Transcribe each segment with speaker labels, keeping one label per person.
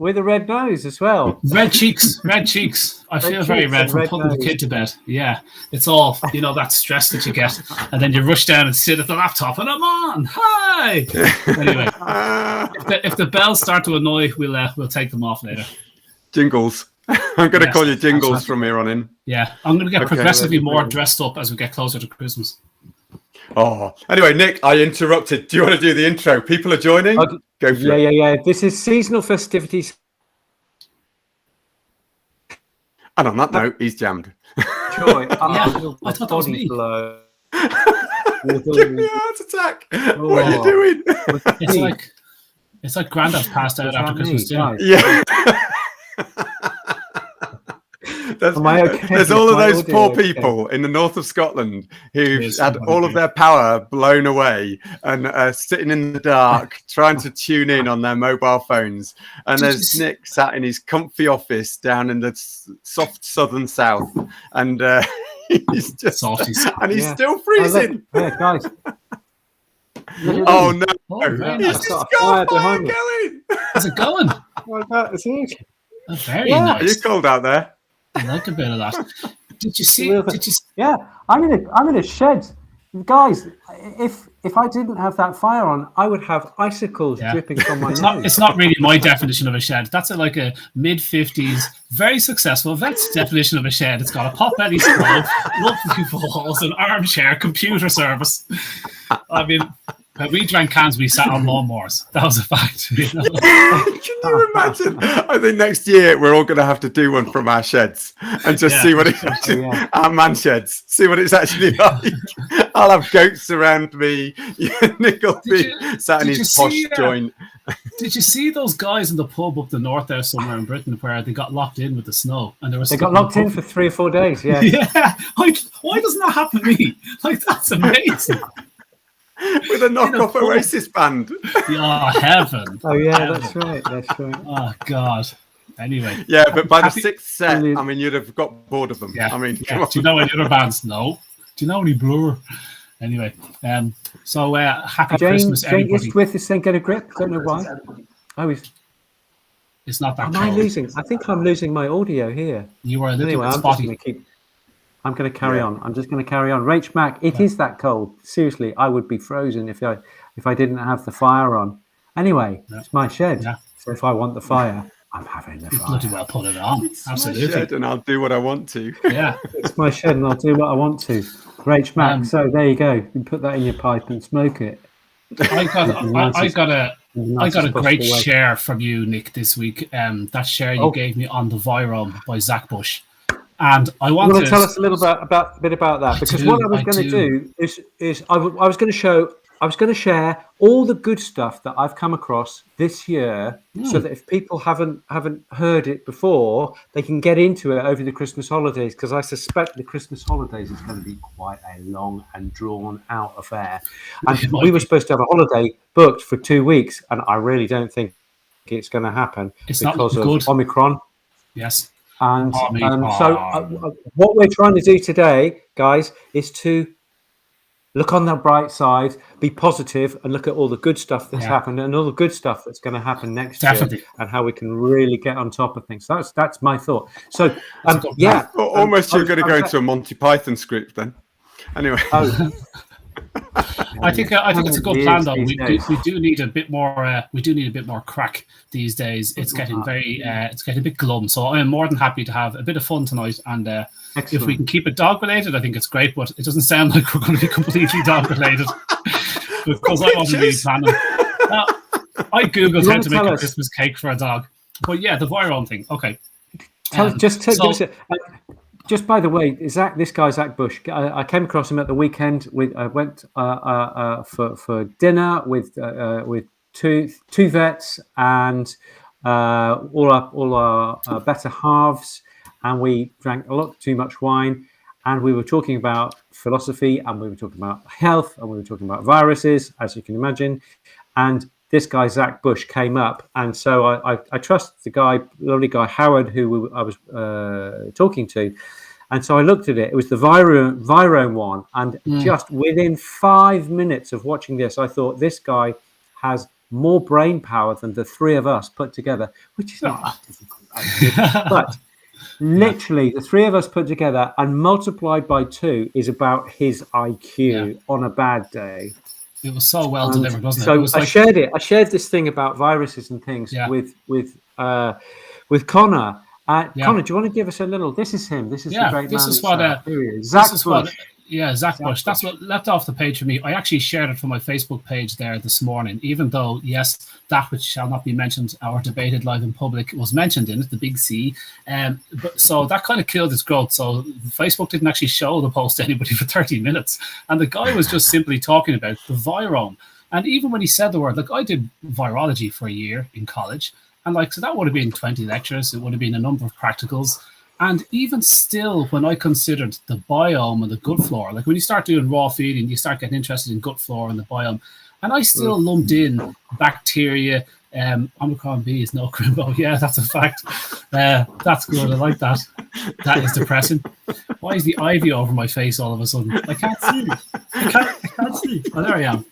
Speaker 1: with a red nose as well.
Speaker 2: Red cheeks. I feel very red from putting the kid to bed. Yeah, it's all, that stress that you get. And then you rush down and sit at the laptop and I'm on. Hi! Anyway, if the bells start to annoy, we'll take them off later.
Speaker 3: Jingles. I'm going to call you Jingles from here on in.
Speaker 2: Yeah, I'm going to get progressively more dressed up as we get closer to Christmas.
Speaker 3: Oh, anyway, Nick, I interrupted. Do you want to do the intro? People are joining. Go for it.
Speaker 1: Yeah. This is seasonal festivities.
Speaker 3: And on that note, he's jammed.
Speaker 1: Joy.
Speaker 2: I thought that was me.
Speaker 3: Give me a heart attack. What are you doing?
Speaker 2: It's like Grandad's passed out after Christmas dinner.
Speaker 3: Yeah. There's all of those poor people in the north of Scotland who've had all of their power blown away and sitting in the dark trying to tune in on their mobile phones. And there's Nick sat in his comfy office down in the soft southern south, and he's just and he's still freezing.
Speaker 1: Yeah, guys.
Speaker 3: Oh no!
Speaker 1: He's got a fire behind
Speaker 2: going. Is it going?
Speaker 1: Well, that is it.
Speaker 2: Oh, very nice.
Speaker 3: Are you cold out there?
Speaker 2: I like a bit of that. Did you see?
Speaker 1: Yeah, I'm in a shed, guys. If I didn't have that fire on, I would have icicles dripping from my nose.
Speaker 2: It's not really my definition of a shed. That's like a mid-50s, very successful definition of a shed. It's got a pot-belly stove, lovely walls, an armchair, computer service. I mean, when we drank cans, we sat on lawnmowers. That was a fact.
Speaker 3: Can you imagine? I think next year we're all going to have to do one from our sheds and just see what it's actually, our man sheds, see what it's actually like. I'll have goats around me. Nick will be sat in his posh joint.
Speaker 2: Did you see those guys in the pub up the north there somewhere in Britain where they got locked in with the snow? And
Speaker 1: they got locked in for 3 or 4 days, yeah.
Speaker 2: Yeah. Why doesn't that happen to me? That's amazing.
Speaker 3: With a knockoff Oasis band.
Speaker 2: Oh, heaven.
Speaker 1: Oh, yeah, that's right.
Speaker 2: Oh, God. Anyway.
Speaker 3: Yeah, but by the 6th set, I mean, you'd have got bored of them.
Speaker 2: Yeah.
Speaker 3: I mean,
Speaker 2: do you know any other bands? No. Do you know any Blur? Anyway, so happy Christmas, everybody.
Speaker 1: Jane Eastwith is saying get a grip. I don't know why.
Speaker 2: It's not that
Speaker 1: cold. I think I'm losing my audio here.
Speaker 2: You were a little bit spotty.
Speaker 1: I'm going to carry on. I'm just going to carry on. Rach Mac, it is that cold. Seriously, I would be frozen if I didn't have the fire on. Anyway, it's my shed. Yeah. So if I want the fire, I'm having the fire.
Speaker 2: Bloody well put it on.
Speaker 3: It's
Speaker 2: absolutely.
Speaker 3: My shed and I'll do what I want to.
Speaker 2: Yeah.
Speaker 1: It's my shed and I'll do what I want to. Rach Mac, so there you go. You can put that in your pipe and smoke it.
Speaker 2: I got a great share from you, Nick, this week. That share you gave me on the Virome by Zach Bush. And I want to
Speaker 1: tell us a little bit about that, because what I was going to do is I was going to share all the good stuff that I've come across this year, so that if people haven't heard it before, they can get into it over the Christmas holidays, because I suspect the Christmas holidays is going to be quite a long and drawn out affair. And we were supposed to have a holiday booked for 2 weeks, and I really don't think it's going to happen because of Omicron.
Speaker 2: Yes.
Speaker 1: And so what we're trying to do today, guys, is to look on the bright side, be positive, and look at all the good stuff that's happened and all the good stuff that's going to happen next year, and how we can really get on top of things. That's my thought. So,
Speaker 3: almost you're going to go into a Monty Python script then. Anyway.
Speaker 2: I think it's a good plan though. We do need a bit more crack these days. It's getting a bit glum. So I am more than happy to have a bit of fun tonight. And if we can keep it dog related, I think it's great. But it doesn't sound like we're going to be completely dog related because I wasn't really planning. I googled how to make a Christmas cake for a dog. But yeah, the Virome thing. Okay.
Speaker 1: Just by the way, this guy Zach Bush, I came across him at the weekend. I went for dinner with two vets and all our better halves, and we drank a lot too much wine, and we were talking about philosophy, and we were talking about health, and we were talking about viruses, as you can imagine, and this guy, Zach Bush, came up. And so I trust the lovely guy, Howard, who I was talking to. And so I looked at it. It was the Virome one. And just within 5 minutes of watching this, I thought this guy has more brain power than the three of us put together, which is not difficult. But literally, the three of us put together and multiplied by 2 is about his IQ on a bad day.
Speaker 2: It was so well delivered, wasn't it?
Speaker 1: So
Speaker 2: It was
Speaker 1: I shared it. I shared this thing about viruses and things with Conor. Conor, do you want to give us a little? This is him. This is the great
Speaker 2: this
Speaker 1: man.
Speaker 2: Is what,
Speaker 1: Zach Bush.
Speaker 2: Zach Bush. That's what left off the page for me. I actually shared it from my Facebook page there this morning, even though, yes, that which shall not be mentioned or debated live in public was mentioned in it, the big C. But so that kind of killed its growth. So Facebook didn't actually show the post to anybody for 30 minutes. And the guy was just simply talking about the virome. And even when he said the word, like I did virology for a year in college. And so that would have been 20 lectures. It would have been a number of practicals. And even still, when I considered the biome and the gut flora, like when you start doing raw feeding, you start getting interested in gut flora and the biome. And I still lumped in bacteria. Omicron B is no crimbo. Yeah, that's a fact. That's good. I like that. That is depressing. Why is the ivy over my face all of a sudden? I can't see. I can't see. Oh, there I am.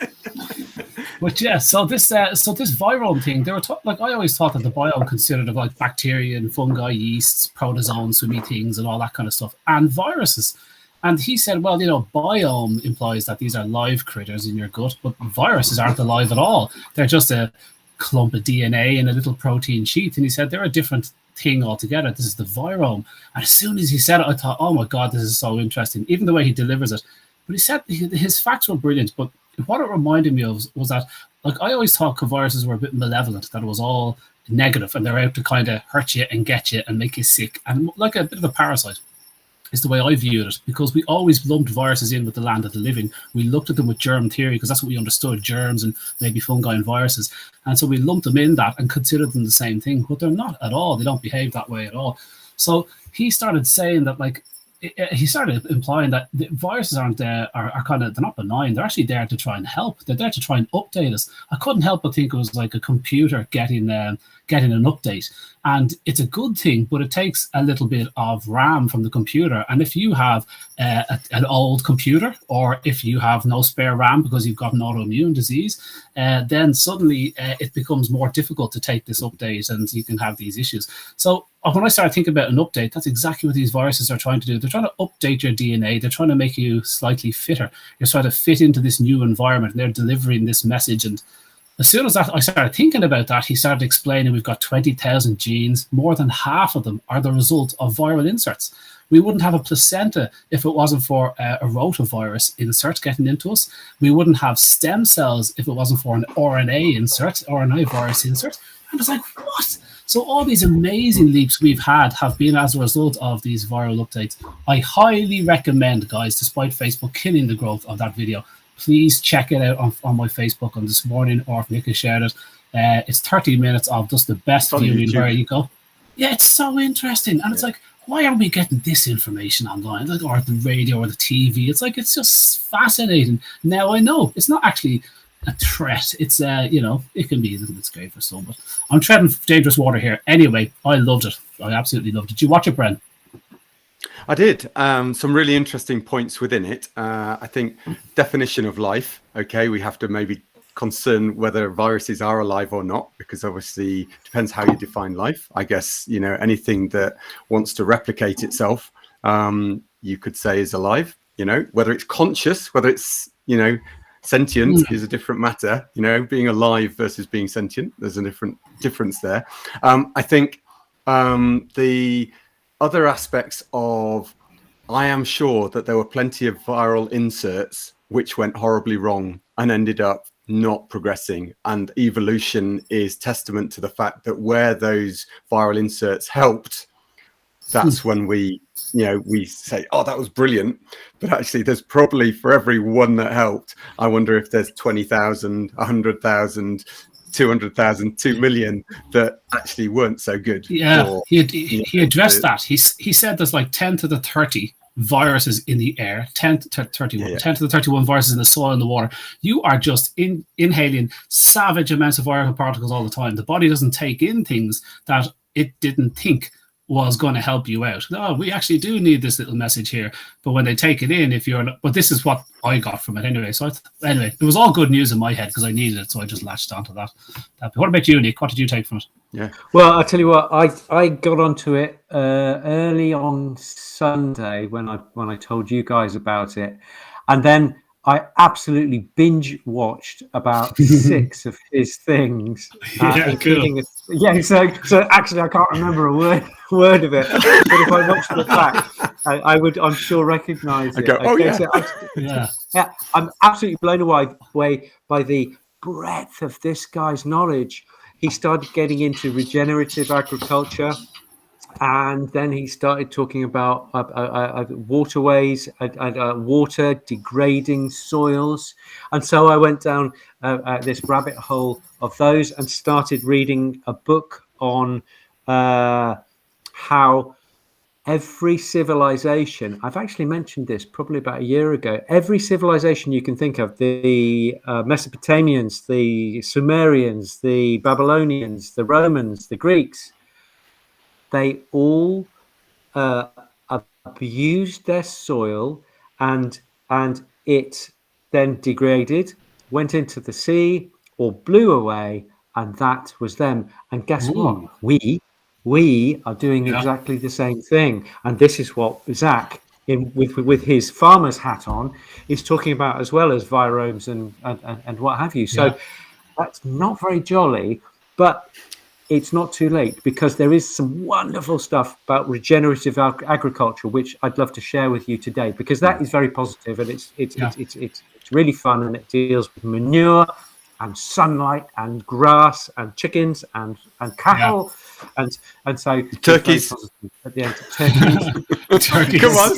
Speaker 2: But yeah, so this virome thing, they were I always thought that the biome consisted of like bacteria and fungi, yeasts, protozoans, swimmy things, and all that kind of stuff, and viruses. And he said, well, biome implies that these are live critters in your gut, but viruses aren't alive at all. They're just a clump of DNA in a little protein sheath. And he said they're a different thing altogether. This is the virome. And as soon as he said it, I thought, oh my God, this is so interesting. Even the way he delivers it. But he said his facts were brilliant, but what it reminded me of was that, I always thought viruses were a bit malevolent, that it was all negative and they're out to kind of hurt you and get you and make you sick. And like a bit of a parasite is the way I viewed it, because we always lumped viruses in with the land of the living. We looked at them with germ theory because that's what we understood, germs and maybe fungi and viruses. And so we lumped them in that and considered them the same thing, but they're not at all. They don't behave that way at all. So he started saying that, he started implying that the viruses are kind of, they're not benign. They're actually there to try and help. They're there to try and update us. I couldn't help but think it was like a computer getting an update. And it's a good thing, but it takes a little bit of RAM from the computer. And if you have an old computer, or if you have no spare RAM because you've got an autoimmune disease, then suddenly it becomes more difficult to take this update and you can have these issues. So when I started thinking about an update, that's exactly what these viruses are trying to do. They're trying to update your DNA. They're trying to make you slightly fitter. You're trying to fit into this new environment. And they're delivering this message. And as soon as I started thinking about that, he started explaining we've got 20,000 genes. More than half of them are the result of viral inserts. We wouldn't have a placenta if it wasn't for a rotavirus insert getting into us. We wouldn't have stem cells if it wasn't for an RNA virus insert. And it's like, what? So all these amazing leaps we've had have been as a result of these viral updates. I highly recommend, guys, despite Facebook killing the growth of that video, please check it out on my Facebook on this morning, or if Nick has shared it. It's 30 minutes of just the best viewing where you go. Yeah, it's so interesting. And it's like, why are we getting this information online? Or the radio or the TV? It's like, it's just fascinating. Now I know it's not actually a threat. It's it can be a little bit scary for some, but I'm treading dangerous water here. Anyway, I loved it. I absolutely loved it. Did you watch it, Bren?
Speaker 3: I did. Some really interesting points within it. I think definition of life. Okay, we have to maybe concern whether viruses are alive or not, because obviously depends how you define life. I guess anything that wants to replicate itself, you could say is alive. Whether it's conscious, whether it's sentient is a different matter. Being alive versus being sentient, there's a difference there. I think the other aspects of, I am sure that there were plenty of viral inserts which went horribly wrong and ended up not progressing. And evolution is testament to the fact that where those viral inserts helped, that's when we say, oh, that was brilliant. But actually, there's probably, for every one that helped, I wonder if there's 20,000, 100,000, 200,000, 2 million that actually weren't so good.
Speaker 2: Yeah, he addressed that. He said there's like 10 to the 30 viruses in the air, 10 to 31, 10 to the 31 viruses in the soil and the water. You are just inhaling savage amounts of viral particles all the time. The body doesn't take in things that it didn't think was going to help you out. No, we actually do need this little message here. But when they take it in, but this is what I got from it anyway. So anyway, it was all good news in my head because I needed it. So I just latched onto that. What about you, Nick? What did you take from it?
Speaker 3: Yeah.
Speaker 1: Well, I'll tell you what, I got onto it early on Sunday when I told you guys about it. And then I absolutely binge watched about 6 of his things.
Speaker 2: Cool.
Speaker 1: So actually I can't remember a word of it. But if I watched it back, I would, I'm sure, recognize it. I'm absolutely blown away by the breadth of this guy's knowledge. He started getting into regenerative agriculture. And then he started talking about waterways and water degrading soils. And so I went down this rabbit hole of those and started reading a book on how every civilization, I've actually mentioned this probably about a year ago, every civilization you can think of, the Mesopotamians, the Sumerians, the Babylonians, the Romans, the Greeks, they all abused their soil, and it then degraded, went into the sea, or blew away, and that was them. And guess what? We are doing exactly the same thing. And this is what Zach, with his farmer's hat on, is talking about, as well as viromes and what have you. So that's not very jolly, but it's not too late, because there is some wonderful stuff about regenerative agriculture, which I'd love to share with you today, because that is very positive, and it's really fun, and it deals with manure and sunlight and grass and chickens and cattle and so
Speaker 3: turkeys
Speaker 1: at the end. Turkeys.
Speaker 3: Come on,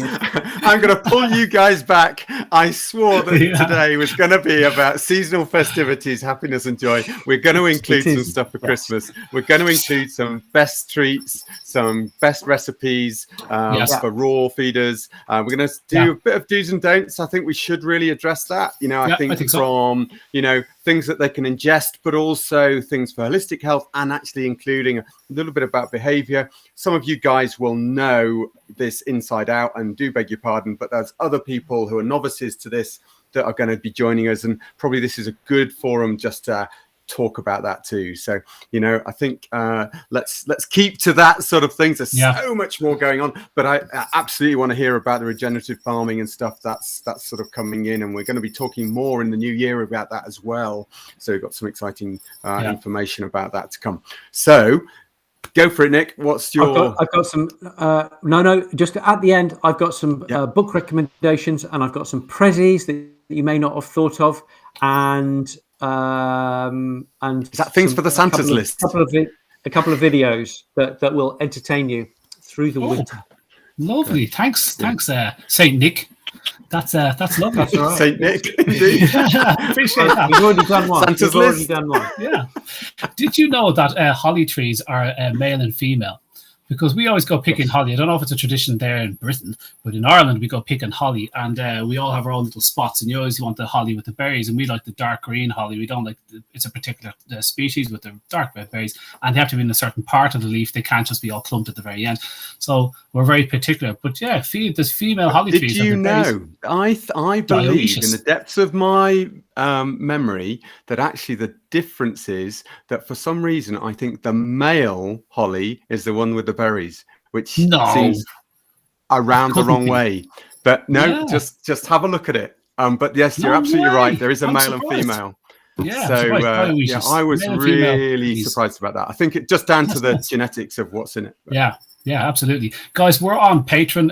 Speaker 3: I'm going to pull you guys back. I swore that today was going to be about seasonal festivities, happiness and joy. We're going to include some stuff for Christmas. We're going to include some best treats, some best recipes for raw feeders. We're going to do a bit of do's and don'ts. I think we should really address that. I think from things that they can ingest, but also things for holistic health, and actually including a little bit about behavior. Some of you guys will know this inside out, and do beg your pardon, but there's other people who are novices to this that are going to be joining us, and probably this is a good forum just to talk about that too. So I think let's keep to that sort of things. There's so much more going on, but I absolutely want to hear about the regenerative farming and stuff that's sort of coming in, and we're going to be talking more in the new year about that as well. So we've got some exciting information about that to come. So go for it, Nick. What's your...
Speaker 1: I've got some just at the end, I've got some book recommendations, and I've got some prezzies that you may not have thought of, and is
Speaker 3: that things for the Santa's list?
Speaker 1: A couple of videos that will entertain you through the winter.
Speaker 2: Lovely. Thanks, Saint Nick. That's lovely.
Speaker 1: That's all right.
Speaker 3: Saint Nick, indeed.
Speaker 2: Appreciate that.
Speaker 1: We've already done one.
Speaker 3: Santa's list.
Speaker 2: Yeah. Did you know that holly trees are male and female? Because we always go picking holly. I don't know if it's a tradition there in Britain, but in Ireland we go picking holly, and we all have our own little spots. And you always want the holly with the berries, and we like the dark green holly. We don't like it's a particular species with the dark red berries, and they have to be in a certain part of the leaf. They can't just be all clumped at the very end. So we're very particular. But there's female holly trees.
Speaker 3: Did you know? I believe in the depths of my memory that actually the difference is that for some reason I think the male holly is the one with the berries, which seems around the wrong way. But just have a look at it. But yes, you're absolutely right. There is a male and female.
Speaker 2: Yeah.
Speaker 3: So I was really surprised about that. I think it just down to the genetics of what's in it. But.
Speaker 2: Yeah, absolutely. Guys, we're on Patreon,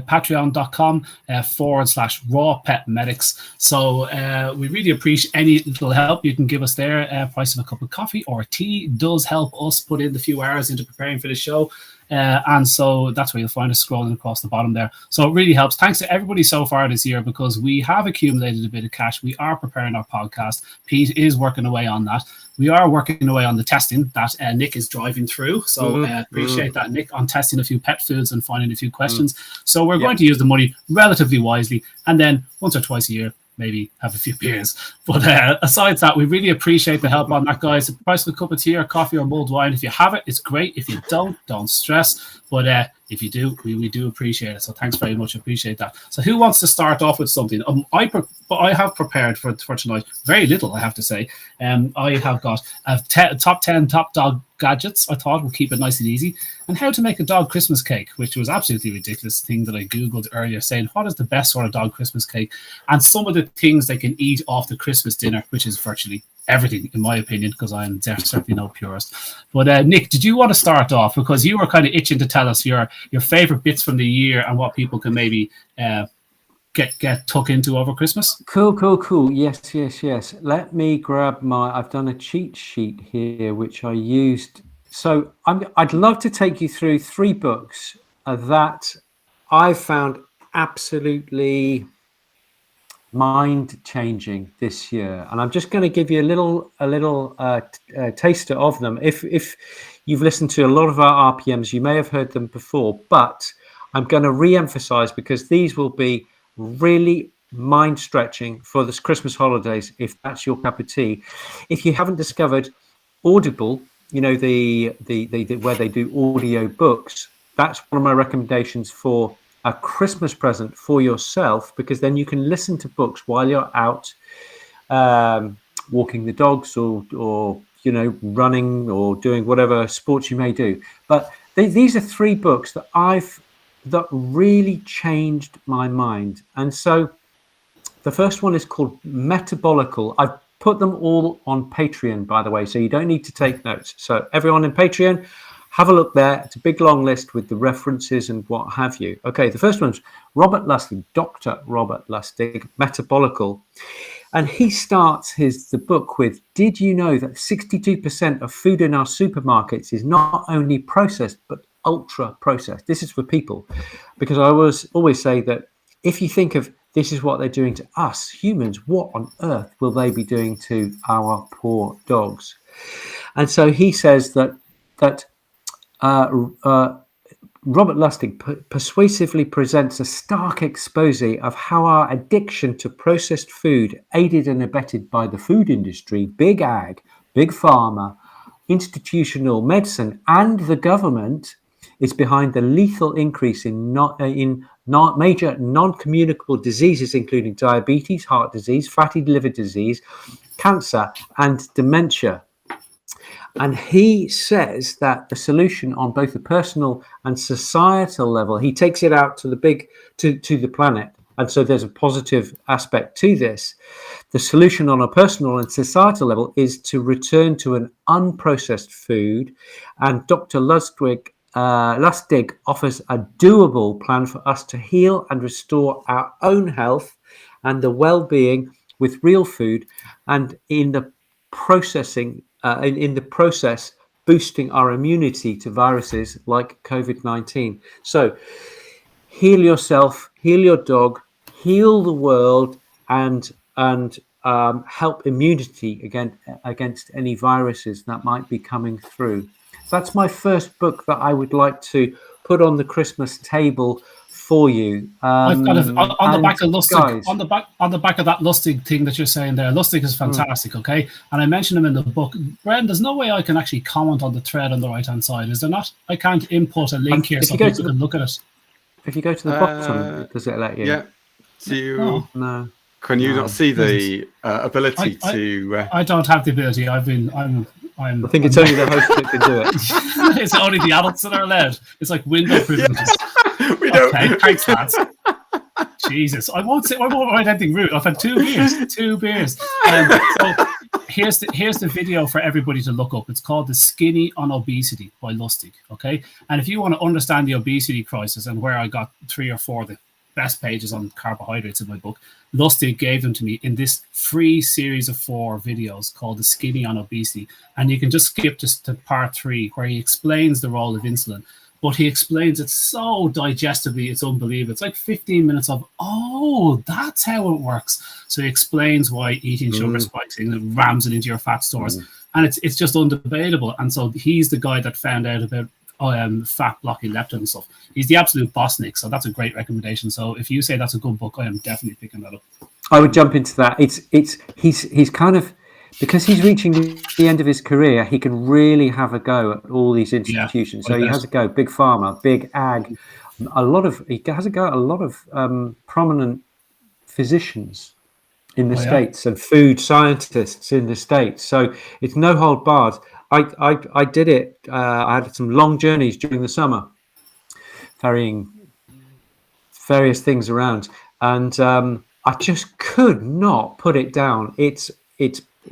Speaker 2: patreon.com/raw pet medics. So we really appreciate any little help you can give us there. Price of a cup of coffee or tea does help us put in the few hours into preparing for the show. And so that's where you'll find us scrolling across the bottom there. So it really helps. Thanks to everybody so far this year, because we have accumulated a bit of cash. We are preparing our podcast. Pete is working away on that. We are working away on the testing that Nick is driving through. So appreciate that, Nick, on testing a few pet foods and finding a few questions. So we're going to use the money relatively wisely. And then once or twice a year, maybe have a few beers. But aside that, we really appreciate the help on that, guys. The price of a cup of tea or coffee or mulled wine. If you have it, it's great. If you don't stress. But if you do, we do appreciate it. So thanks very much. Appreciate that. So who wants to start off with something? I have prepared for tonight very little, I have to say. I have got top 10 top dog gadgets. I thought we'll keep it nice and easy. And how to make a dog Christmas cake, which was absolutely ridiculous thing that I Googled earlier, saying what is the best sort of dog Christmas cake, and some of the things they can eat off the Christmas dinner, which is virtually everything, in my opinion, because I'm certainly no purist. But Nick, did you want to start off, because you were kind of itching to tell us your favorite bits from the year and what people can maybe get tuck into over Christmas?
Speaker 1: Cool. Yes. Let me grab I've done a cheat sheet here, which I used. So I'd love to take you through 3 books that I found absolutely mind-changing this year, and I'm just going to give you a little taster of them. If you've listened to a lot of our RPMs, you may have heard them before, but I'm going to re-emphasize, because these will be really mind-stretching for this Christmas holidays, if that's your cup of tea. If you haven't discovered Audible, you know, the where they do audio books, that's one of my recommendations for a Christmas present for yourself, because then you can listen to books while you're out walking the dogs, or you know, running, or doing whatever sports you may do. But these are 3 books that really changed my mind. And so the first one is called Metabolical. I've put them all on Patreon, by the way, so you don't need to take notes. So everyone in Patreon, have a look there. It's a big long list with the references and what have you. Okay, the first one's Robert Lustig, Dr. Robert Lustig, Metabolical. And he starts the book with, did you know that 62% of food in our supermarkets is not only processed, but ultra processed? This is for people, because I always say that if you think of this is what they're doing to us humans, what on earth will they be doing to our poor dogs? And so he says that Robert Lustig persuasively presents a stark expose of how our addiction to processed food, aided and abetted by the food industry, big ag, big pharma, institutional medicine, and the government, is behind the lethal increase in major non-communicable diseases, including diabetes, heart disease, fatty liver disease, cancer, and dementia. And he says that the solution on both the personal and societal level, he takes it out to the planet. And so there's a positive aspect to this. The solution on a personal and societal level is to return to an unprocessed food. And Dr. Lustig offers a doable plan for us to heal and restore our own health and the well-being with real food, and in the process boosting our immunity to viruses like COVID-19. So heal yourself, heal your dog, heal the world, and help immunity against any viruses that might be coming through. That's my first book that I would like to put on the Christmas table for you.
Speaker 2: I've got it on the back of Lustig. On the back of that Lustig thing that you're saying there. Lustig is fantastic, okay? And I mentioned him in the book. Bren, there's no way I can actually comment on the thread on the right-hand side, is there not? I can't input a link here so people can look at it.
Speaker 1: If you go to the bottom, does it let you?
Speaker 3: Yeah. Do you?
Speaker 1: No.
Speaker 3: Can you not see the ability to?
Speaker 2: I don't have the ability. I
Speaker 1: think it's only the host that can do it.
Speaker 2: It's only the adults that are allowed. It's like window privileges.
Speaker 3: We don't.
Speaker 2: Okay, thanks, lads. Jesus, I won't write anything rude. I've had 2 beers. So here's the video for everybody to look up. It's called "The Skinny on Obesity" by Lustig. Okay, and if you want to understand the obesity crisis and where I got 3 or 4 of the best pages on carbohydrates in my book, Lustig gave them to me in this free series of 4 videos called "The Skinny on Obesity," and you can just skip to part 3 where he explains the role of insulin. But he explains it so digestively, it's unbelievable. It's like 15 minutes of, oh, that's how it works. So he explains why eating sugar spikes and rams it into your fat stores. And it's just undebatable. And so he's the guy that found out about fat blocking leptin and stuff. He's the absolute boss, Nick. So that's a great recommendation. So if you say that's a good book, I am definitely picking that up.
Speaker 1: I would jump into that. He's kind of, because he's reaching the end of his career, he can really have a go at all these institutions. So he has a go, Big Pharma, Big Ag, he has a go at a lot of prominent physicians in the States and food scientists in the States. So it's no hold barred. I did it. I had some long journeys during the summer, ferrying various things around, and I just could not put it down. It's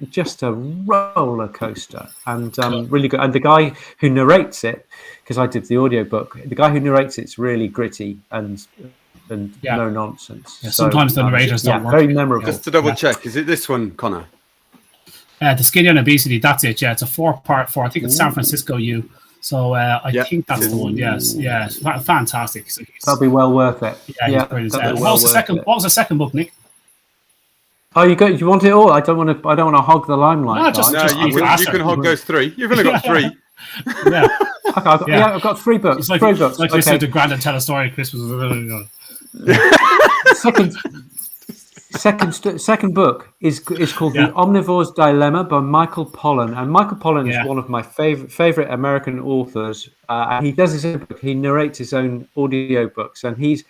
Speaker 1: just a roller coaster, and really good. And the guy who narrates it, because I did the audiobook, the guy who narrates it's really gritty and no nonsense.
Speaker 2: Yeah, sometimes the narrators don't work.
Speaker 1: Very memorable.
Speaker 3: Just to double check, is it this one, Conor?
Speaker 2: The Skinny and Obesity, that's it. Yeah, it's a 4-part. I think it's San Francisco U. So I think that's the one. Yes, yeah, fantastic. So
Speaker 1: that'll be well worth it.
Speaker 2: Yeah, what was the second book, Nick?
Speaker 1: Oh, you want it all? I don't want to hog the limelight.
Speaker 3: You can hog those 3. You've only got 3.
Speaker 2: Yeah.
Speaker 1: Okay, I've got 3 books.
Speaker 2: It's like,
Speaker 1: books.
Speaker 2: Like listening to Grandad tell a story at Christmas.
Speaker 1: Second book is called The Omnivore's Dilemma by Michael Pollan, and Michael Pollan is one of my favorite American authors. And he does his own book. He narrates his own audio books, and he's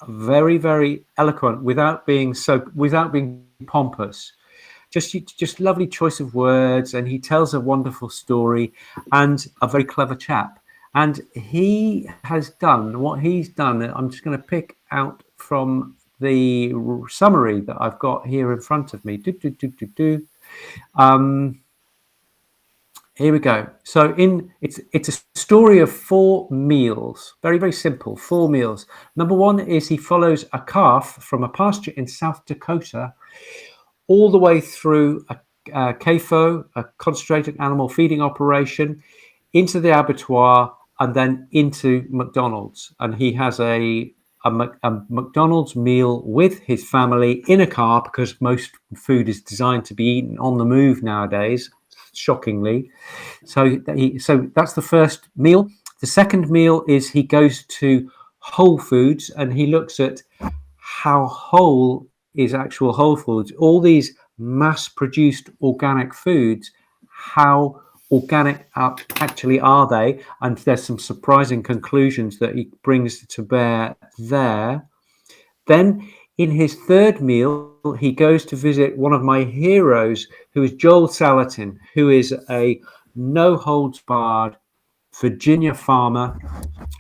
Speaker 1: very, very eloquent without being pompous. Just lovely choice of words, and he tells a wonderful story, and a very clever chap. And he has done what he's done. I'm just going to pick out from the summary that I've got here in front of me. Here we go. So it's a story of 4 meals. Very, very simple. 4 meals. Number 1 is he follows a calf from a pasture in South Dakota all the way through a CAFO, a concentrated animal feeding operation, into the abattoir, and then into McDonald's. And he has a McDonald's meal with his family in a car, because most food is designed to be eaten on the move nowadays, shockingly. So that's the first meal. The second meal is he goes to Whole Foods, and he looks at how whole is actual whole foods. All these mass-produced organic foods, how organic actually are they? And there's some surprising conclusions that he brings to bear there. Then in his third meal, he goes to visit one of my heroes, who is Joel Salatin, who is a no-holds-barred Virginia farmer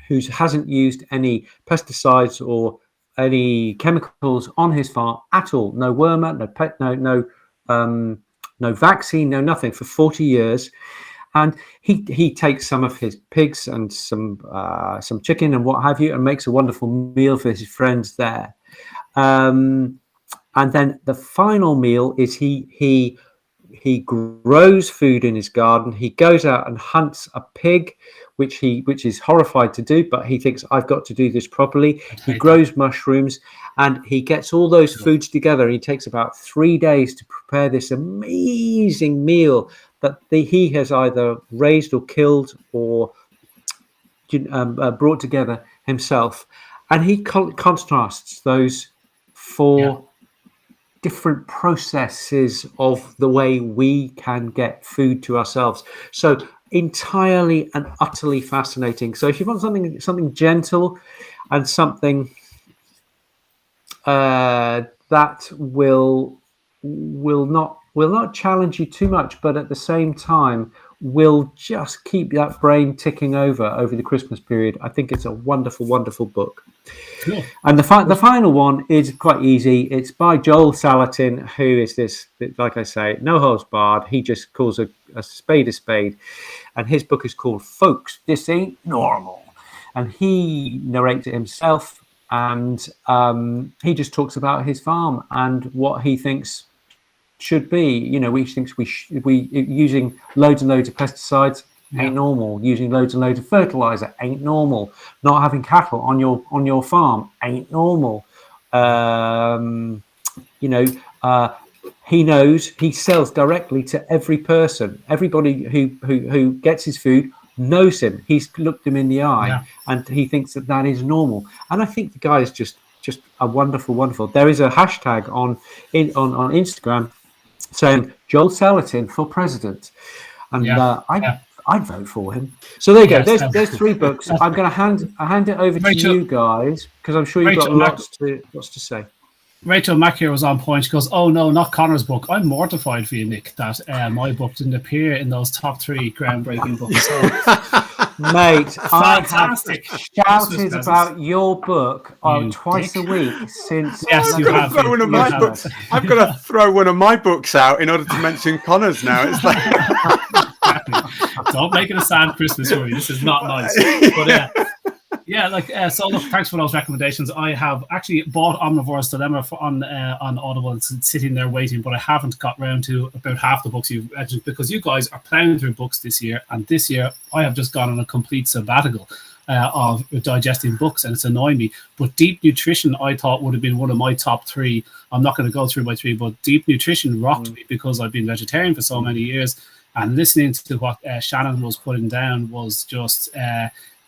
Speaker 1: who hasn't used any pesticides or any chemicals on his farm at all. No wormer, no pet, no vaccine, no nothing, for 40 years. And he takes some of his pigs and some chicken and what have you, and makes a wonderful meal for his friends there. And then the final meal is he grows food in his garden. He goes out and hunts a pig, which is horrified to do, but he thinks, I've got to do this properly. He grows mushrooms, and he gets all those foods together. He takes about 3 days to prepare this amazing meal that he has either raised or killed or brought together himself. And he contrasts those 4 different processes of the way we can get food to ourselves. So entirely and utterly fascinating. So if you want something gentle and something that will not challenge you too much, but at the same time will just keep that brain ticking over the Christmas period, I think it's a wonderful, wonderful book. Cool. And the final one is quite easy. It's by Joel Salatin, who is this, like I say, no holds barred. He just calls a spade a spade. And his book is called Folks, This Ain't Normal. And he narrates it himself. And he just talks about his farm and what he thinks should be. We think we using loads and loads of pesticides ain't normal. Using loads and loads of fertilizer ain't normal. Not having cattle on your farm ain't normal. He knows he sells directly to every person. Everybody who gets his food knows him. He's looked him in the eye, and he thinks that is normal. And I think the guy is just a wonderful. There is a hashtag on Instagram saying Joel Salatin for president, and I'd vote for him. So there you go. There's 3 books. I'm going to hand it over to you guys, because I'm sure you've got lots to say.
Speaker 2: Rachel Mack here was on point. She goes, "Oh no, not Conor's book. I'm mortified for you, Nick, that my book didn't appear in those top 3 groundbreaking books."
Speaker 1: Mate,
Speaker 2: fantastic.
Speaker 1: I have shouted about your book twice a week since.
Speaker 2: Yes,
Speaker 3: I've got to throw one of my books. I've got to throw one of my books out in order to mention Conor's now. It's like,
Speaker 2: don't make it a sad Christmas for me. This is not nice. But so look, thanks for those recommendations. I have actually bought Omnivore's Dilemma on Audible. It's sitting there waiting, but I haven't got round to about half the books you've mentioned, because you guys are plowing through books this year, and this year I have just gone on a complete sabbatical of digesting books, and it's annoying me. But Deep Nutrition, I thought, would have been one of my top 3. I'm not going to go through my 3, but Deep Nutrition rocked me, because I've been vegetarian for so many years, and listening to what Shannon was putting down was just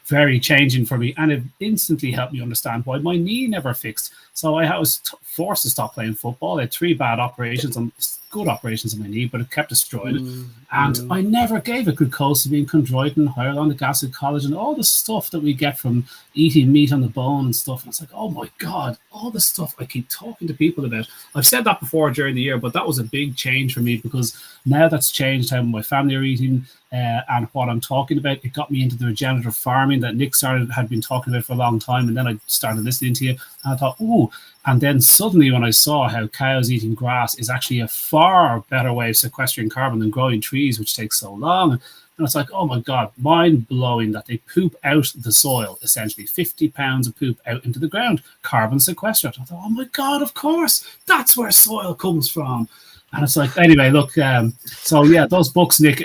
Speaker 2: very changing for me, and it instantly helped me understand why my knee never fixed. So I was forced to stop playing football. I had 3 bad operations, and good operations on my knee, but it kept destroyed it. And I never gave it glucosamine, chondroitin, hyaluronic acid, collagen, all the stuff that we get from eating meat on the bone and stuff. And it's like, oh my God, all the stuff I keep talking to people about. I've said that before during the year, but that was a big change for me, because now that's changed how my family are eating and what I'm talking about. It got me into the regenerative farming that Nick had been talking about for a long time. And then I started listening to you, and I thought, ooh. And then suddenly when I saw how cows eating grass is actually a far better way of sequestering carbon than growing trees, which takes so long. And it's like, oh my God, mind blowing that they poop out the soil, essentially 50 pounds of poop out into the ground, carbon sequestered. I thought, oh my God, of course, that's where soil comes from. And it's like, anyway, look, those books, Nick,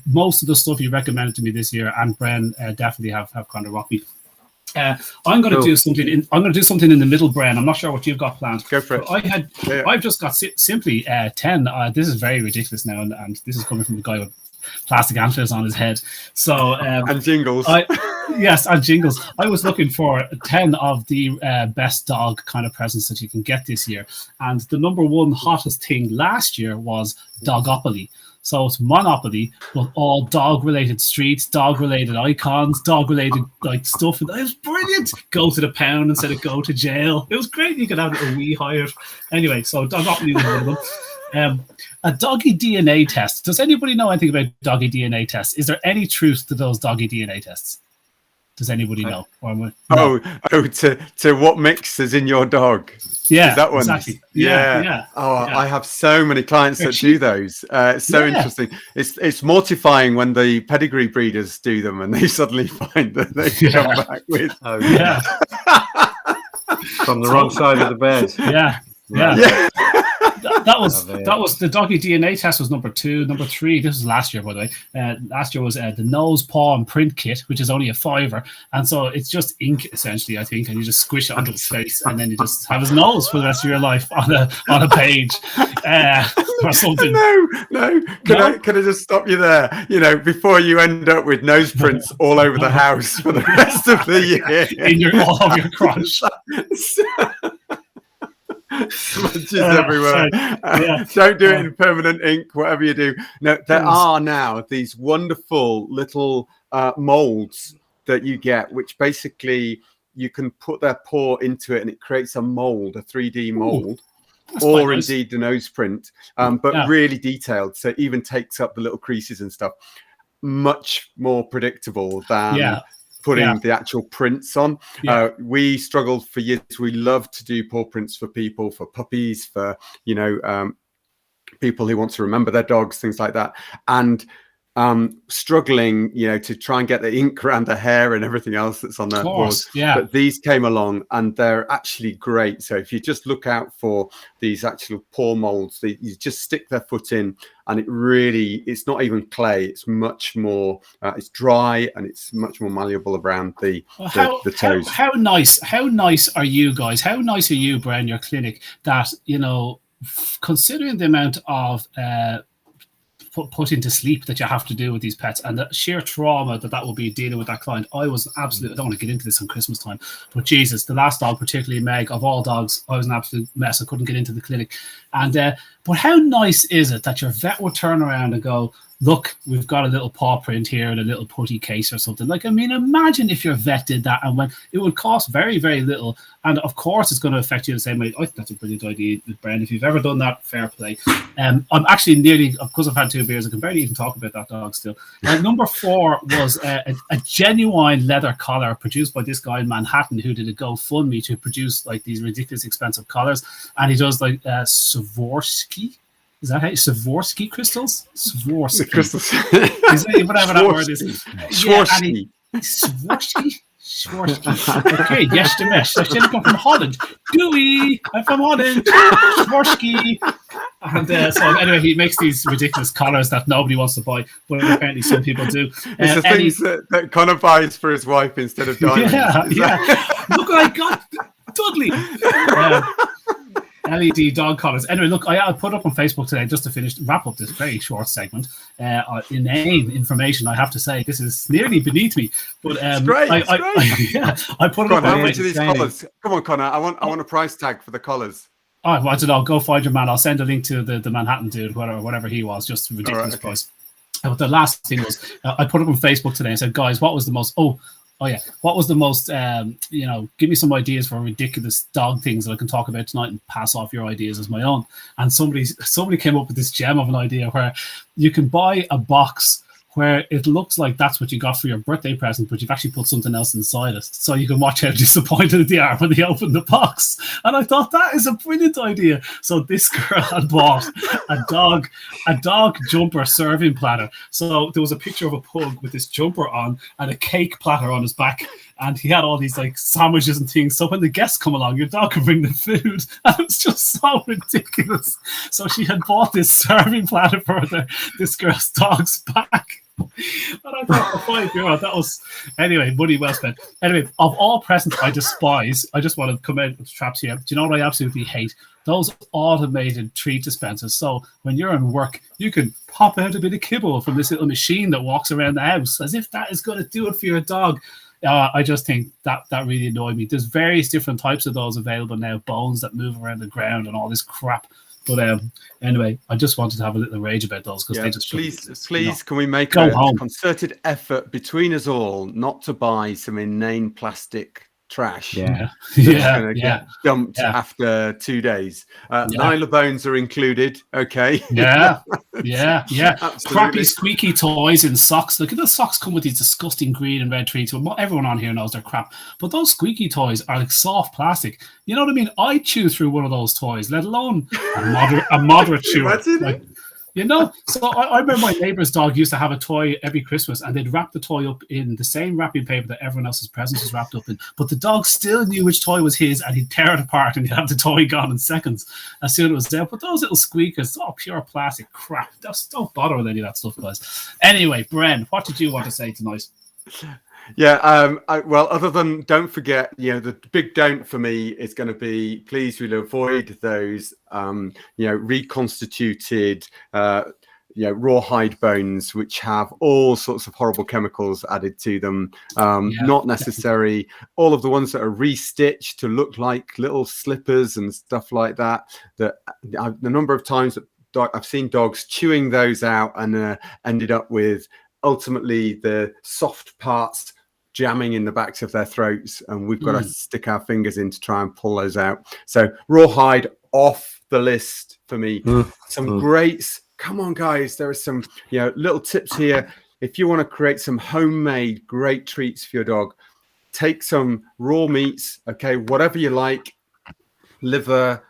Speaker 2: most of the stuff you recommended to me this year, and Bren definitely have kind of rocked me. I'm going to do something. I'm going to do something in the middle, Bren. I'm not sure what you've got planned.
Speaker 3: Go for it.
Speaker 2: I've just got simply 10. This is very ridiculous now, and this is coming from the guy with plastic antlers on his head. So
Speaker 3: and jingles.
Speaker 2: And jingles. I was looking for 10 of the best dog kind of presents that you can get this year, and the number 1 hottest thing last year was Dogopoly. So it's Monopoly, but all dog-related streets, dog-related icons, dog-related stuff. And it was brilliant. Go to the pound instead of go to jail. It was great. You could have a wee hired. Anyway, so Dogopoly was one of them. A doggy DNA test. Does anybody know anything about doggy DNA tests? Is there any truth to those doggy DNA tests? Does anybody know? To what mix is in your dog? Yeah,
Speaker 3: is that one?
Speaker 2: Exactly.
Speaker 3: Yeah. I have so many clients that do those. It's so interesting. It's mortifying when the pedigree breeders do them and they suddenly find that they come back with.
Speaker 1: From the wrong side of the bed.
Speaker 2: Yeah. That was the doggy DNA test was number 2. Number 3, this was last year, by the way. Last year was the nose, paw, and print kit, which is only a $5, and so it's just ink essentially, I think, and you just squish it onto his face, and then you just have his nose for the rest of your life on a page or something.
Speaker 3: No. Can I just stop you there? Before you end up with nose prints all over the house for the rest of the year,
Speaker 2: all over your crotch.
Speaker 3: Smudges everywhere. Don't do it in permanent ink, whatever you do. No, there are now these wonderful little molds that you get, which basically you can put their paw into it and it creates a mold, a 3D mold. Or indeed the nose print, but really detailed. So it even takes up the little creases and stuff. Much more predictable than putting the actual prints on. We struggled for years. We love to do paw prints for people, for puppies, for people who want to remember their dogs, things like that, and struggling to try and get the ink around the hair and everything else that's on their paws. But these came along and they're actually great. So if you just look out for these actual paw molds, you just stick their foot in, and it's not even clay. It's much more, it's dry and it's much more malleable around the toes.
Speaker 2: How nice are you guys? How nice are you, Brian, your clinic, that, considering the amount of putting to sleep that you have to do with these pets, and the sheer trauma that will be dealing with that client. I was absolutely, I don't want to get into this on Christmas time, but Jesus, the last dog, particularly Meg, of all dogs, I was an absolute mess. I couldn't get into the clinic. And but how nice is it that your vet would turn around and go, look, we've got a little paw print here and a little putty case or something. Like, I mean, imagine if your vet did that, and when it would cost very, very little. And of course, it's going to affect you the same way. I think that's a brilliant idea, Bren. If you've ever done that, fair play. I'm actually nearly, because I've had 2 beers, I can barely even talk about that dog still. Number 4 was a genuine leather collar produced by this guy in Manhattan who did a GoFundMe to produce like these ridiculous expensive collars. And he does like Swarovski. Is that how Swarovski crystals? Swarovski
Speaker 3: crystals.
Speaker 2: Whatever that word is.
Speaker 3: Swarovski.
Speaker 2: Swarovski. Okay, yes, the mesh. I still come from Holland. Dewey, I'm from Holland. Swarovski. And so anyway, he makes these ridiculous collars that nobody wants to buy, but apparently some people do.
Speaker 3: It's the things that Conor buys for his wife instead of diamonds.
Speaker 2: Yeah. Look, I got Dudley. LED dog collars. Anyway, look, I put up on Facebook today just to wrap up this very short segment. Inane information, I have to say. This is nearly beneath me, but
Speaker 3: it's great.
Speaker 2: I put it up.
Speaker 3: How much are these collars? Come on, Conor. I want a price tag for the collars.
Speaker 2: Oh, I don't know. Go find your man. I'll send a link to the Manhattan dude, whatever he was. Just ridiculous price. But the last thing was, I put up on Facebook today and said, guys, what was the most? What was the most, give me some ideas for ridiculous dog things that I can talk about tonight and pass off your ideas as my own. And somebody came up with this gem of an idea where you can buy a box where it looks like that's what you got for your birthday present, but you've actually put something else inside it. So you can watch how disappointed they are when they open the box. And I thought that is a brilliant idea. So this girl had bought a dog jumper serving platter. So there was a picture of a pug with this jumper on and a cake platter on his back. And he had all these like sandwiches and things. So when the guests come along, your dog can bring them food. And it was just so ridiculous. So she had bought this serving platter for this girl's dog's back. And I thought for €5, that was anyway, money well spent. Anyway, of all presents I despise, I just want to come out with traps here. Do you know what I absolutely hate? Those automated treat dispensers. So when you're in work, you can pop out a bit of kibble from this little machine that walks around the house, as if that is going to do it for your dog. I just think that really annoyed me. There's various different types of those available now, bones that move around the ground and all this crap. But anyway, I just wanted to have a little rage about those because they just
Speaker 3: please, can we make a concerted effort between us all not to buy some inane plastic trash?
Speaker 2: Get
Speaker 3: dumped after 2 days. Nyla bones are included. Okay.
Speaker 2: Yeah. Crappy squeaky toys and socks. Look at the socks come with these disgusting green and red treats. Well, everyone on here knows they're crap, but those squeaky toys are like soft plastic. You know what I mean? I chew through one of those toys, let alone a moderate chewer. So I remember my neighbour's dog used to have a toy every Christmas, and they'd wrap the toy up in the same wrapping paper that everyone else's presents was wrapped up in. But the dog still knew which toy was his, and he'd tear it apart, and he'd have the toy gone in seconds as soon as it was there. But those little squeakers, pure plastic crap. Just don't bother with any of that stuff, guys. Anyway, Bren, what did you want to say tonight?
Speaker 3: Well, other than don't forget, the big don't for me is going to be, please we'll avoid those, reconstituted, rawhide bones, which have all sorts of horrible chemicals added to them. Not necessary. All of the ones that are restitched to look like little slippers and stuff like that. The number of times that I've seen dogs chewing those out and ended up with ultimately the soft parts jamming in the backs of their throats, and we've got to stick our fingers in to try and pull those out. So rawhide off the list for me. Some greats. Come on, guys. There are some little tips here. If you want to create some homemade great treats for your dog, take some raw meats, whatever you like, liver,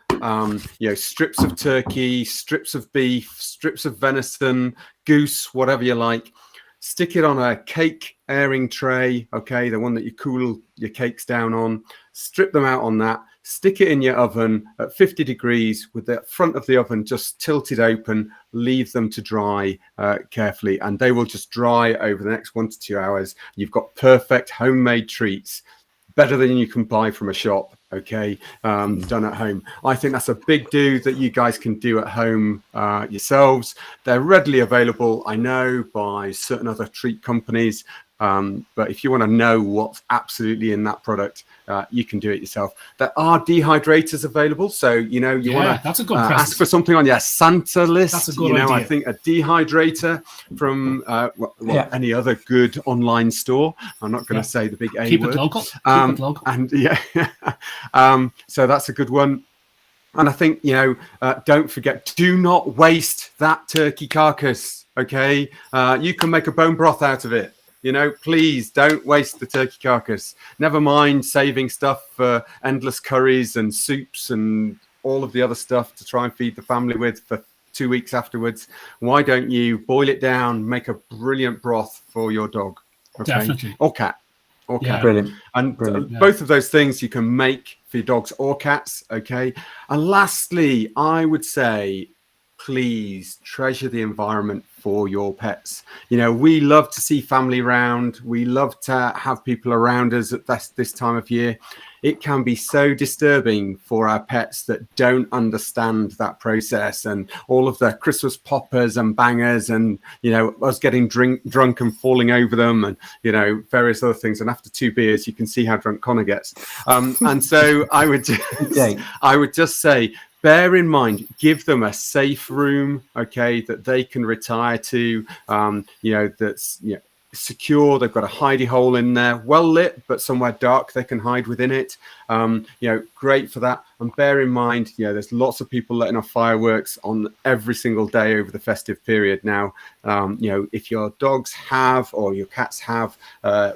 Speaker 3: strips of turkey, strips of beef, strips of venison, goose, whatever you like. Stick it on a cake airing tray, the one that you cool your cakes down on. Strip them out on that. Stick it in your oven at 50 degrees with the front of the oven just tilted open. Leave them to dry carefully, and they will just dry over the next 1 to 2 hours. You've got perfect homemade treats, better than you can buy from a shop. okay, done at home. I think that's a big do that you guys can do at home yourselves. They're readily available, I know, by certain other treat companies. But if you want to know what's absolutely in that product, you can do it yourself. There are dehydrators available, so you want to ask for something on your Santa list.
Speaker 2: That's a good idea.
Speaker 3: I think a dehydrator from any other good online store. I'm not going to say the big A
Speaker 2: Keep
Speaker 3: word.
Speaker 2: It local. Keep it local.
Speaker 3: And so that's a good one. And I think don't forget, do not waste that turkey carcass. Okay, you can make a bone broth out of it. Please don't waste the turkey carcass. Never mind saving stuff for endless curries and soups and all of the other stuff to try and feed the family with for 2 weeks afterwards. Why don't you boil it down, make a brilliant broth for your dog? Okay?
Speaker 2: Definitely.
Speaker 3: Or cat.
Speaker 1: Yeah. Brilliant.
Speaker 3: And both of those things you can make for your dogs or cats. Okay. And lastly, I would say, please treasure the environment for your pets. We love to see family around. We love to have people around us at this time of year. It can be so disturbing for our pets that don't understand that process and all of the Christmas poppers and bangers and, us getting drunk and falling over them and, various other things. And after 2 beers, you can see how drunk Conor gets. And so I would just say, bear in mind, give them a safe room, okay, that they can retire to, that's secure. They've got a hidey hole in there, well lit, but somewhere dark they can hide within it. Great for that. And bear in mind, there's lots of people letting off fireworks on every single day over the festive period. Now, if your dogs have or your cats have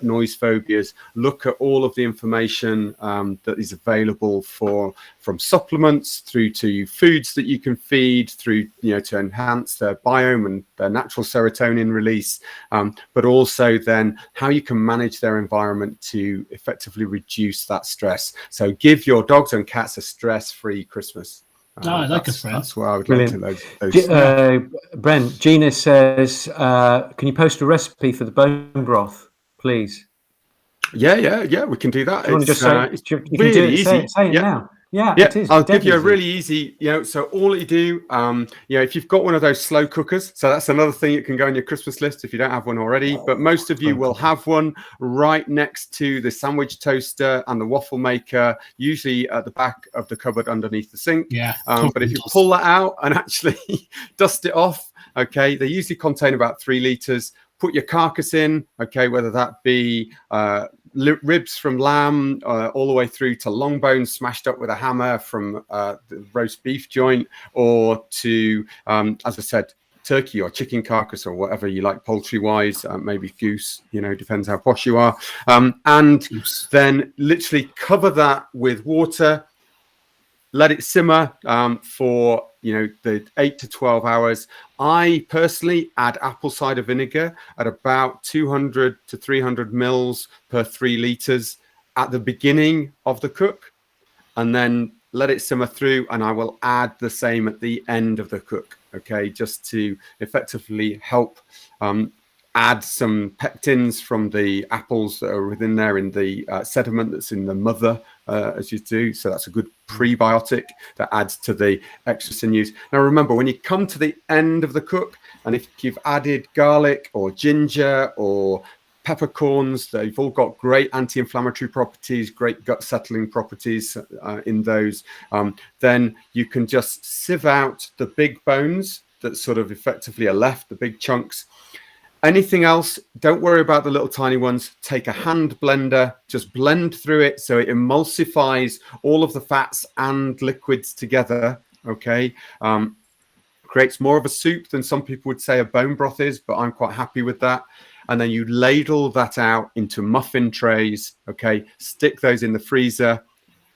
Speaker 3: noise phobias, look at all of the information that is available from supplements through to foods that you can feed through, to enhance their biome and their natural serotonin release, but also then how you can manage their environment to effectively reduce that stress. So give your dogs and cats a stress-free Christmas.
Speaker 2: I like it, Brent.
Speaker 3: That's what I would
Speaker 1: Brilliant.
Speaker 3: like to
Speaker 1: Brent, Gina says, can you post a recipe for the bone broth, please?
Speaker 3: Yeah, we can do that.
Speaker 1: Do you want to just say, you
Speaker 3: really
Speaker 1: can do it,
Speaker 3: easy.
Speaker 1: say it now. Yeah,
Speaker 3: Yeah,
Speaker 1: it is.
Speaker 3: I'll give you a really easy, so all you do, if you've got one of those slow cookers, so that's another thing that can go on your Christmas list if you don't have one already, but most of you will have one right next to the sandwich toaster and the waffle maker, usually at the back of the cupboard underneath the sink.
Speaker 2: Yeah.
Speaker 3: But if you pull that out and actually dust it off, okay, they usually contain about 3 liters. Put your carcass in, okay, whether that be ribs from lamb all the way through to long bones smashed up with a hammer from the roast beef joint, or to, as I said, turkey or chicken carcass or whatever you like poultry wise, maybe goose, depends how posh you are. And then literally cover that with water, let it simmer for the 8 to 12 hours. I personally add apple cider vinegar at about 200 to 300 mils per 3 liters at the beginning of the cook, and then let it simmer through, and I will add the same at the end of the cook, okay, just to effectively help add some pectins from the apples that are within there in the sediment that's in the mother, as you do. So that's a good prebiotic that adds to the extra sinews. Now, remember, when you come to the end of the cook, and if you've added garlic or ginger or peppercorns, they've all got great anti-inflammatory properties, great gut settling properties in those, then you can just sieve out the big bones that sort of effectively are left, the big chunks. Anything else, don't worry about the little tiny ones. Take a hand blender, just blend through it so it emulsifies all of the fats and liquids together, okay? Creates more of a soup than some people would say a bone broth is, but I'm quite happy with that. And then you ladle that out into muffin trays, okay? Stick those in the freezer,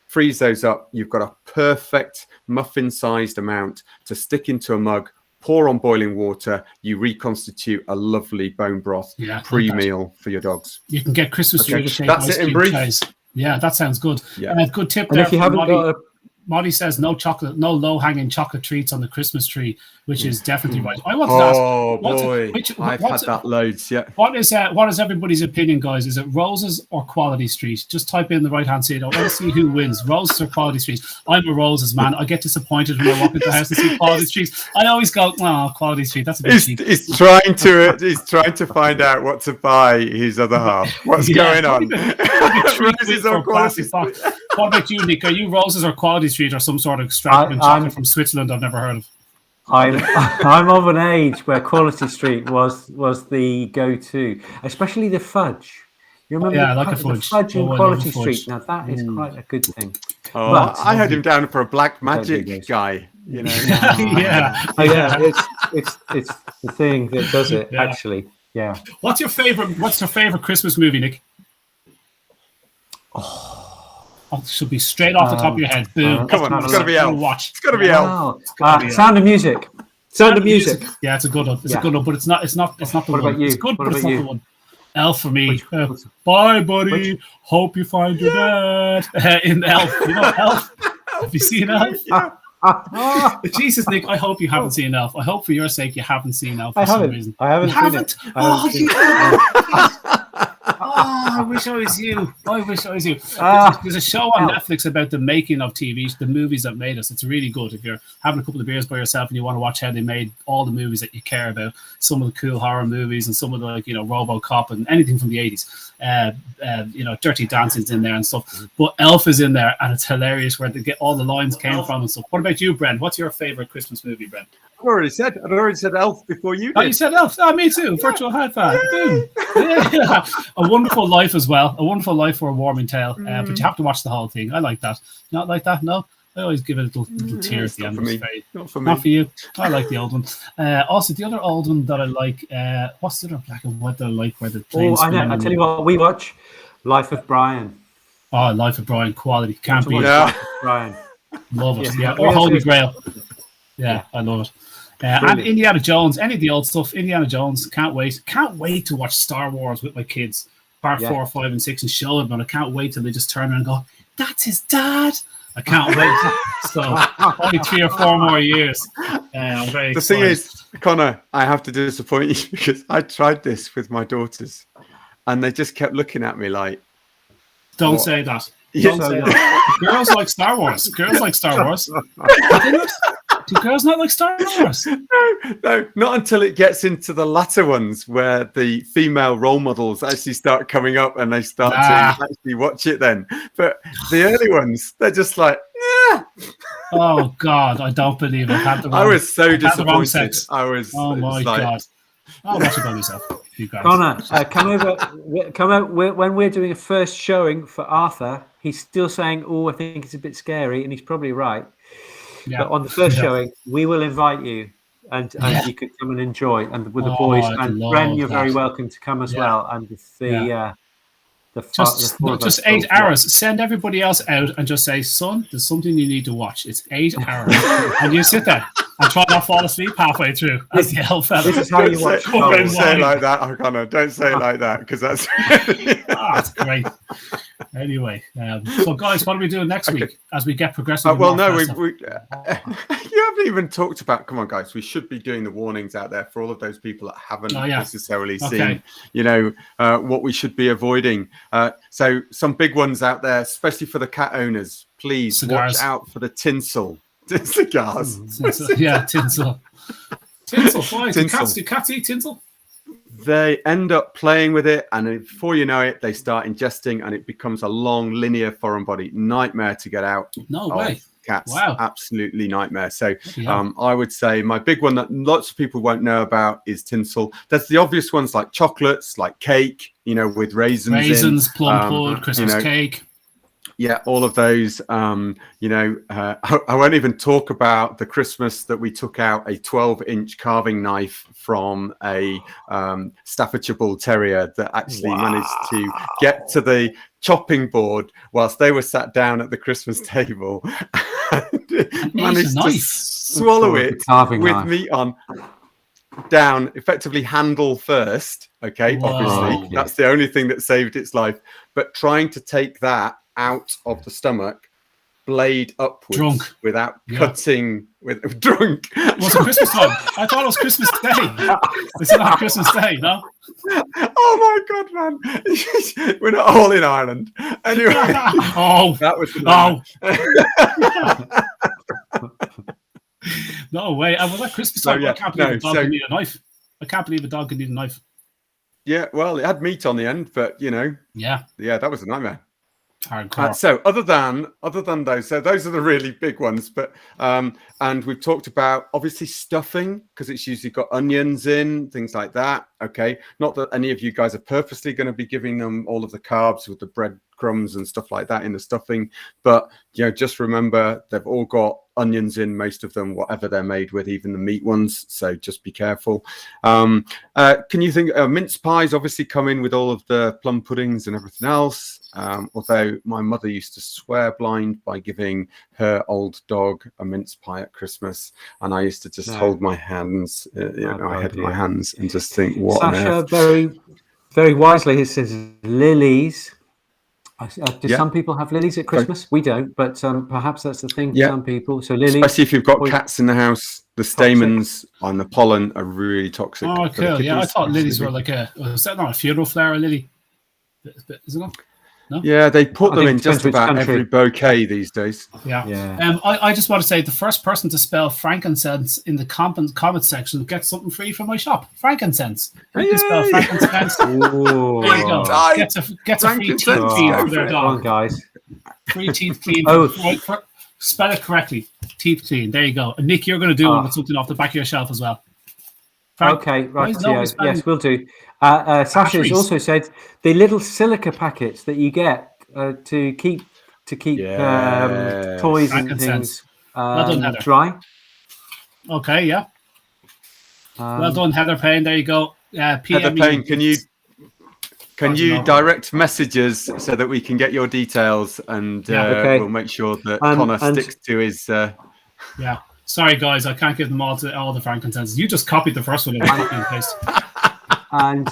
Speaker 3: freeze those up. You've got a perfect muffin-sized amount to stick into a mug, pour on boiling water, you reconstitute a lovely bone broth pre-meal for your dogs.
Speaker 2: You can get Christmas
Speaker 3: That's it in brief.
Speaker 2: Yeah, that sounds good.
Speaker 3: Yeah.
Speaker 2: Good tip
Speaker 1: and
Speaker 2: there.
Speaker 1: If you haven't got
Speaker 2: Molly says no low-hanging chocolate treats on the Christmas tree, which is definitely right. I wanted to ask.
Speaker 3: Oh boy, I've had that loads. Yeah.
Speaker 2: What is everybody's opinion, guys? Is it Roses or Quality Street? Just type in the right-hand side. I want to see who wins, Roses or Quality Street. I'm a Roses man. I get disappointed when I walk into the house and see Quality Street. I always go, "Oh, Quality Street. That's a bit cheap."
Speaker 3: He's trying to find out what to buy his other half. What's going on? Roses or Quality Street?
Speaker 2: What about you, Nick? Are you Roses or Quality Street, or some sort of extravagant chocolate from Switzerland I've never heard of?
Speaker 1: I'm of an age where Quality Street was the go-to, especially the fudge. You remember the fudge in Quality Street? Now that is quite a good thing.
Speaker 3: Oh, but I had him down for a black magic guy. You know.
Speaker 2: It's
Speaker 1: the thing that does it actually. Yeah.
Speaker 2: What's your favorite Christmas movie, Nick? Oh, it should be straight off the top of your head. Boom.
Speaker 3: Come on, it's got to be Elf.
Speaker 2: Watch.
Speaker 3: It's got to be Elf.
Speaker 1: Sound of Music. Sound of Music.
Speaker 2: Yeah, it's a good one. It's a good one, but it's not the
Speaker 1: what
Speaker 2: one.
Speaker 1: About you?
Speaker 2: It's good,
Speaker 1: what
Speaker 2: but it's not
Speaker 1: you?
Speaker 2: the one. Elf for me. Bye, buddy. Hope you find your dad. In Elf. You know Elf? Have you seen Elf?
Speaker 3: Yeah.
Speaker 2: Jesus, Nick, I hope you haven't seen Elf. I hope for your sake you haven't seen Elf for some reason.
Speaker 1: I haven't seen it.
Speaker 2: I wish I was you. There's a show on Netflix about the making of TVs, the movies that made us. It's really good. If you're having a couple of beers by yourself and you want to watch how they made all the movies that you care about, some of the cool horror movies and some of the RoboCop and anything from the 80s. Dirty Dancing's in there and stuff. But Elf is in there and it's hilarious where they get all the lines came from and stuff. What about you, Brent? What's your favorite Christmas movie, Brent?
Speaker 3: I'd already said Elf before you did.
Speaker 2: Oh, you said Elf. Oh, me too. Virtual High Five. Boom. Yeah. A Wonderful Life as well. A Wonderful Life for a Warming Tale. But you have to watch the whole thing. I like that. Not like that? No? I always give it a little tear at the end.
Speaker 3: Not for me.
Speaker 2: Not for you. I like the old one. Also, the other old one that I like, what's the other black and white that I like where the planes...
Speaker 1: I know. I tell you what, we watch Life of Brian.
Speaker 2: Oh, Life of Brian. Quality. Can't beat
Speaker 1: it. Brian.
Speaker 2: Love it. Yeah. Or Holy Grail. Yeah, I love it. And Indiana Jones, any of the old stuff. Indiana Jones, can't wait to watch Star Wars with my kids, part 4, 5, and 6, and show them. And I can't wait till they just turn around and go, "That's his dad." I can't wait. So only 3 or 4 more years. I'm very excited.
Speaker 3: Thing is, Conor, I have to disappoint you because I tried this with my daughters, and they just kept looking at me like,
Speaker 2: "Don't say that." Don't say that. Girls like Star Wars. Girls like Star Wars. Do girls not like Star Wars?
Speaker 3: No, not until it gets into the latter ones where the female role models actually start coming up and they start to actually watch it then. But the early ones, they're just like,
Speaker 2: Oh, God, I don't believe it.
Speaker 3: I was so disappointed. I was.
Speaker 2: Oh, my God. I'll watch it by myself.
Speaker 1: Conor, come over when we're doing a first showing for Arthur. He's still saying, "Oh, I think it's a bit scary," and he's probably right. Yeah. But on the first showing, we will invite you, and you could come and enjoy, and with the boys. And Bren, you're very welcome to come as well. And
Speaker 2: just 8 hours. Send everybody else out and just say, "Son, there's something you need to watch. It's 8 hours," and you sit there and try not to fall asleep halfway through. As the hell fella.
Speaker 1: This is how you watch.
Speaker 3: Don't say it like that, Conor. Don't say it like that because that's.
Speaker 2: That's great. Anyway, so guys, what are we doing next week as we get progressive?
Speaker 3: Well, no, we you haven't even talked about. Come on, guys, we should be doing the warnings out there for all of those people that haven't necessarily seen, what we should be avoiding. So some big ones out there, especially for the cat owners. Please watch out for the tinsel. Cigars.
Speaker 2: Tinsel. Tinsel. Why? Do cats eat tinsel?
Speaker 3: They end up playing with it, and before you know it, they start ingesting, and it becomes a long, linear foreign body nightmare to get out.
Speaker 2: No way.
Speaker 3: Cats, absolutely nightmare. So I would say my big one that lots of people won't know about is tinsel. There's the obvious ones like chocolates, like cake, with raisins,
Speaker 2: plum pudding, Christmas cake.
Speaker 3: Yeah, all of those. I won't even talk about the Christmas that we took out a 12-inch carving knife from a Staffordshire Bull Terrier that actually managed to get to the chopping board whilst they were sat down at the Christmas table and managed to swallow it with meat on. Down, effectively handle first. Okay, obviously that's the only thing that saved its life. But trying to take that out of the stomach blade upwards without cutting. With drunk.
Speaker 2: Was it Christmas time? I thought it was Christmas Day. It's not Christmas Day, no?
Speaker 3: Oh my God, man! We're not all in Ireland. Anyway, that was
Speaker 2: no way. Was that Christmas time? I can't believe a dog can need a knife. I can't believe a dog can need a knife.
Speaker 3: Yeah, well, it had meat on the end, but yeah, that was a nightmare. So other than those, so those are the really big ones. But and we've talked about obviously stuffing, because it's usually got onions in, things like that. Okay, not that any of you guys are purposely going to be giving them all of the carbs with the breadcrumbs and stuff like that in the stuffing, but just remember they've all got onions in, most of them, whatever they're made with, even the meat ones. So just be careful. Can you think mince pies obviously come in with all of the plum puddings and everything else? Although my mother used to swear blind by giving her old dog a mince pie at Christmas, and I used to just hold my hands, my head in my hands, and just think, what on
Speaker 1: Sasha
Speaker 3: earth?
Speaker 1: very, very wisely, he says lilies. Do some people have lilies at Christmas? We don't, but perhaps that's the thing for some people. So lilies,
Speaker 3: especially if you've got cats in the house, the stamens and the pollen are really toxic.
Speaker 2: Oh, cool. Yeah, I thought lilies were like was that not a funeral flower lily? Is it not? No?
Speaker 3: Yeah, they put them in just about every bouquet these days.
Speaker 2: Yeah. I just want to say the first person to spell frankincense in the comment section gets something free from my shop. Frankincense. You can spell frankincense. There you go. Gets a free teeth clean for their dog.
Speaker 1: Come on, guys.
Speaker 2: Free teeth clean. Spell it correctly. Teeth clean. There you go. And Nick, you're going to do one with something off the back of your shelf as well.
Speaker 1: Okay, right. Yes, we'll do. Sasha has also said the little silica packets that you get to keep toys and things dry.
Speaker 2: Okay, yeah. Well done, Heather Payne. There you go.
Speaker 3: Heather Payne, can you direct messages so that we can get your details, and we'll make sure that Conor sticks to his.
Speaker 2: Yeah. Sorry, guys, I can't give them all the frankincense. You just copied the first one and copy and paste.
Speaker 1: And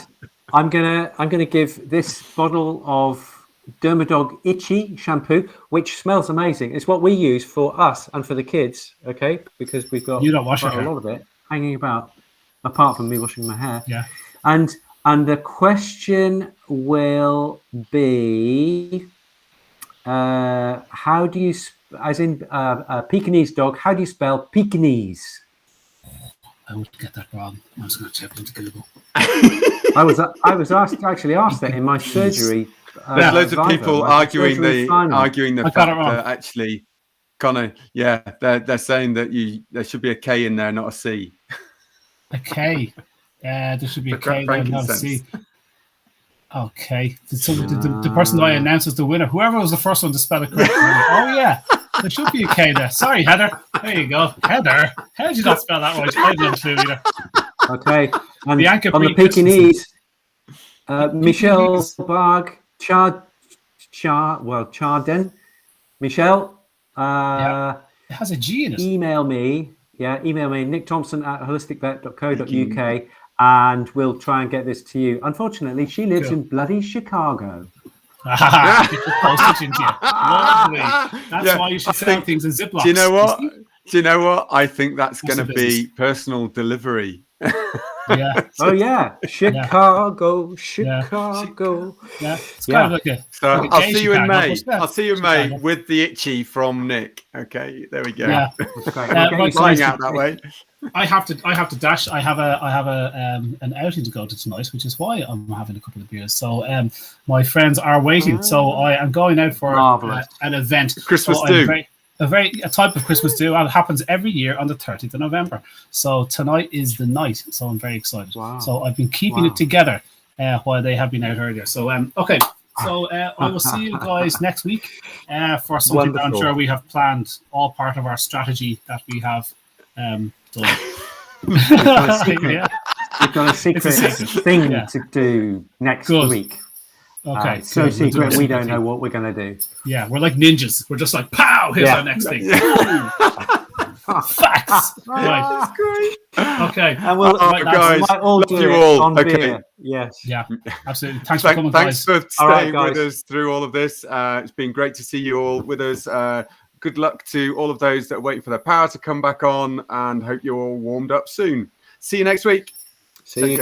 Speaker 1: I'm gonna give this bottle of Dermadog Itchy shampoo, which smells amazing. It's what we use for us and for the kids, okay? Because we've got
Speaker 2: a lot
Speaker 1: of it hanging about, apart from me washing my hair.
Speaker 2: Yeah.
Speaker 1: And the question will be, how do you, as in Pekingese dog, how do you spell Pekingese?
Speaker 2: I would get that wrong. I was going to check into Google.
Speaker 1: I was actually asked that in my surgery.
Speaker 3: There's loads of people arguing the fact that actually, Conor, they're saying that there should be a K in there, not a C.
Speaker 2: A K. There should be a K there, not a C. Okay. So the person that I announced as the winner, whoever was the first one to spell it correctly. Oh yeah, there should be a K there. Sorry, Heather. There you go, Heather. How did you not spell that right? I didn't do either.
Speaker 1: Okay. And on the Pekingese, Michelle Barg, Charden. Michelle.
Speaker 2: It has a G in it.
Speaker 1: Email me, nickthompson@holisticvet.co.uk, and we'll try and get this to you. Unfortunately, she lives in bloody Chicago.
Speaker 2: Postage into you. Lovely. That's why you should sell things in Ziplocs.
Speaker 3: Do you know what? I think that's going to be personal delivery.
Speaker 2: Yeah.
Speaker 1: Oh yeah, Chicago.
Speaker 2: Yeah. It's kind of like a.
Speaker 3: So I'll see you in May. I'll see you in May with the itchy from Nick. Okay, there we go.
Speaker 2: Yeah.
Speaker 3: Flying out that way.
Speaker 2: I have to dash. I have an outing to go to tonight, which is why I'm having a couple of beers. So my friends are waiting. So I am going out for an event.
Speaker 3: Christmas do.
Speaker 2: A type of Christmas do. It happens every year on the 30th of November. So tonight is the night. So I'm very excited. Wow. So I've been keeping it together while they have been out earlier. So okay. So I will see you guys next week for something that I'm sure we have planned, all part of our strategy that we have done.
Speaker 1: We've got a secret thing to do next week.
Speaker 2: Okay.
Speaker 1: So secret, we don't know what we're going to do.
Speaker 2: Yeah, we're like ninjas. We're just like, pow, here's our next thing. Facts. Right.
Speaker 3: That's great.
Speaker 2: Okay.
Speaker 1: And we'll,
Speaker 3: guys,
Speaker 1: we might all
Speaker 3: love
Speaker 1: do
Speaker 3: you
Speaker 1: it
Speaker 3: all.
Speaker 1: on
Speaker 3: Okay.
Speaker 1: beer. Yes.
Speaker 2: Yeah, absolutely. Thanks for coming,
Speaker 3: Thanks
Speaker 2: guys.
Speaker 3: for staying with us through all of this. It's been great to see you all with us. good luck to all of those that are waiting for their power to come back on, and hope you're all warmed up soon. See you next week.
Speaker 1: See you guys.